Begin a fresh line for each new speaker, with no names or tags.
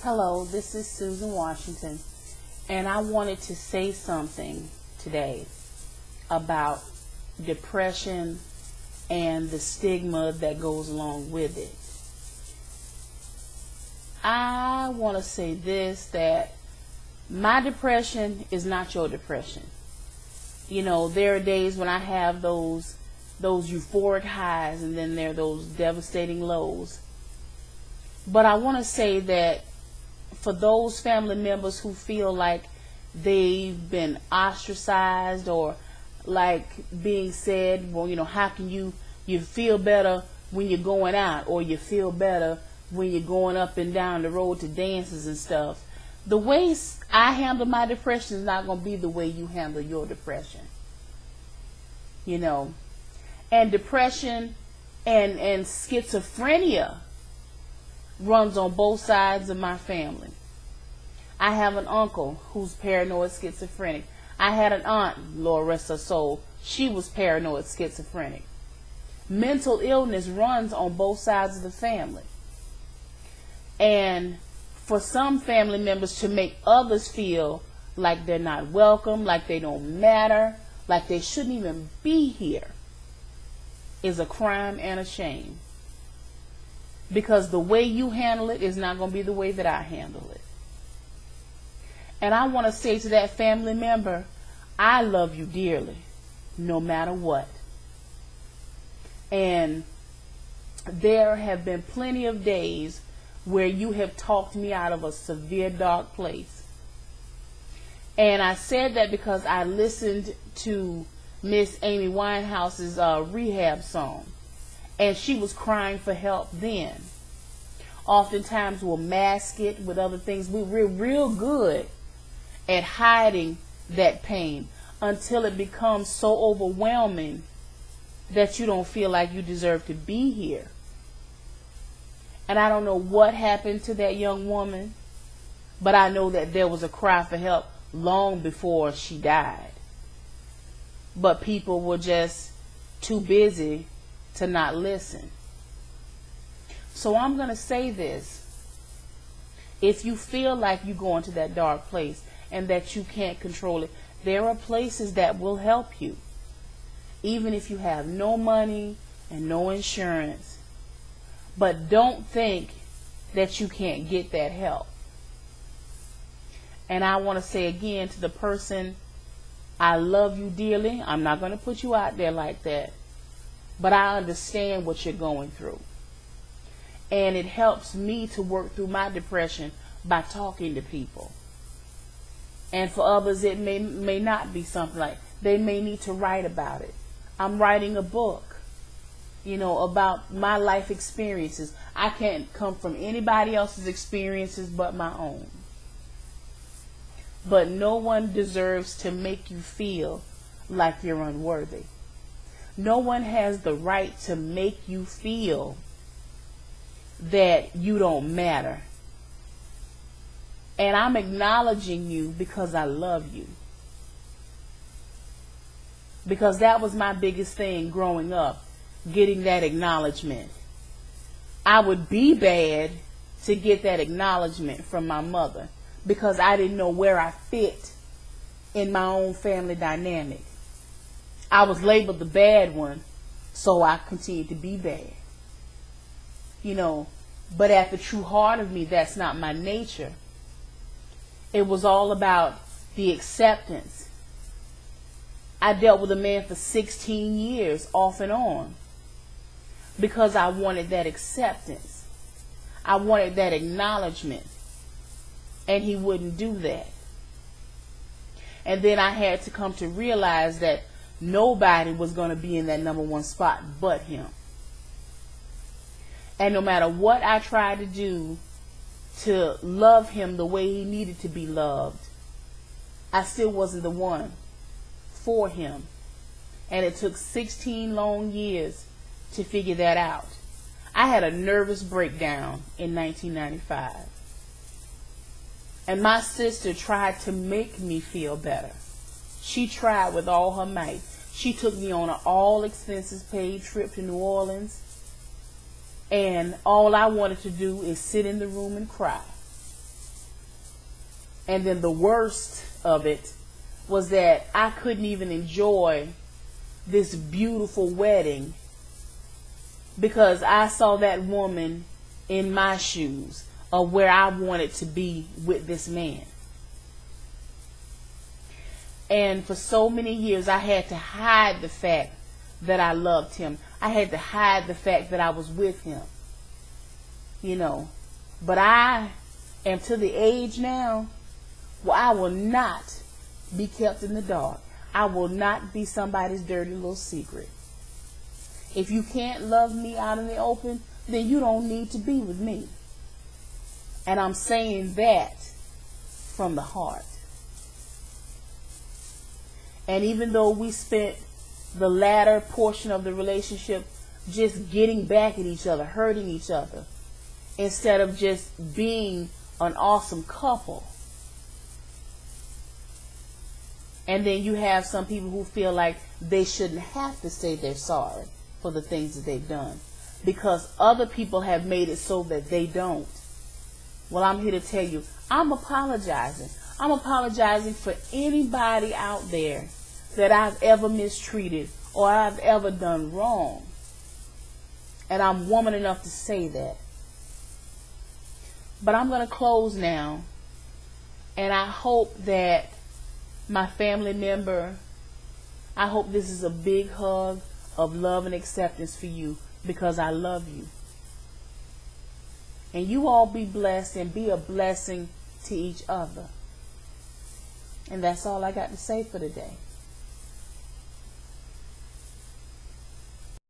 Hello, this is Susan Washington, and I wanted to say something today about depression and the stigma that goes along with it. I want to say this, that my depression is not your depression. You know, there are days when I have those euphoric highs, and then there are those devastating lows. But I want to say that for those family members who feel like they've been ostracized, or like being said, well, you know, how can you feel better when you're going out, or you feel better when you're going up and down the road to dances and stuff. The way I handle my depression is not going to be the way you handle your depression. You know, and depression and schizophrenia runs on both sides of my family. I have an uncle who's paranoid schizophrenic. I had an aunt, Lord rest her soul, she was paranoid schizophrenic. Mental illness runs on both sides of the family. And for some family members to make others feel like they're not welcome, like they don't matter, like they shouldn't even be here, is a crime and a shame. Because the way you handle it is not going to be the way that I handle it. And I want to say to that family member, I love you dearly, no matter what. And there have been plenty of days where you have talked me out of a severe dark place. And I said that because I listened to Miss Amy Winehouse's rehab song, and she was crying for help then. Oftentimes we'll mask it with other things. We're real good at hiding that pain until it becomes so overwhelming that you don't feel like you deserve to be here. And I don't know what happened to that young woman, but I know that there was a cry for help long before she died. But people were just too busy to not listen. So I'm going to say this. If you feel like you go into that dark place and that you can't control it, there are places that will help you. Even if you have no money and no insurance. But don't think that you can't get that help. And I want to say again to the person, I love you dearly. I'm not going to put you out there like that. But I understand what you're going through. And it helps me to work through my depression by talking to people. And for others, it may not be something like, they may need to write about it. I'm writing a book, you know, about my life experiences. I can't come from anybody else's experiences but my own. But no one deserves to make you feel like you're unworthy. No one has the right to make you feel that you don't matter. And I'm acknowledging you because I love you. Because that was my biggest thing growing up, getting that acknowledgement. I would be bad to get that acknowledgement from my mother because I didn't know where I fit in my own family dynamic. I was labeled the bad one, so I continued to be bad. You know, but at the true heart of me, that's not my nature. It was all about the acceptance. I dealt with a man for 16 years off and on because I wanted that acceptance. I wanted that acknowledgement, and he wouldn't do that. And then I had to come to realize that nobody was going to be in that number one spot but him. And no matter what I tried to do to love him the way he needed to be loved, I still wasn't the one for him. And it took 16 long years to figure that out. I had a nervous breakdown in 1995. And my sister tried to make me feel better. She tried with all her might. She took me on an all expenses paid trip to New Orleans. And all I wanted to do is sit in the room and cry. And then the worst of it was that I couldn't even enjoy this beautiful wedding because I saw that woman in my shoes of where I wanted to be with this man. And for so many years, I had to hide the fact that I loved him. I had to hide the fact that I was with him. But I am to the age now where I will not be kept in the dark. I will not be somebody's dirty little secret. If you can't love me out in the open, then you don't need to be with me. And I'm saying that from the heart. And even though we spent the latter portion of the relationship just getting back at each other, hurting each other, instead of just being an awesome couple. And then you have some people who feel like they shouldn't have to say they're sorry for the things that they've done because other people have made it so that they don't. Well, I'm here to tell you, I'm apologizing. I'm apologizing for anybody out there that I've ever mistreated or I've ever done wrong. And I'm woman enough to say that. But I'm going to close now. And I hope that my family member, I hope this is a big hug of love and acceptance for you because I love you. And you all be blessed and be a blessing to each other. And that's all I got to say for today.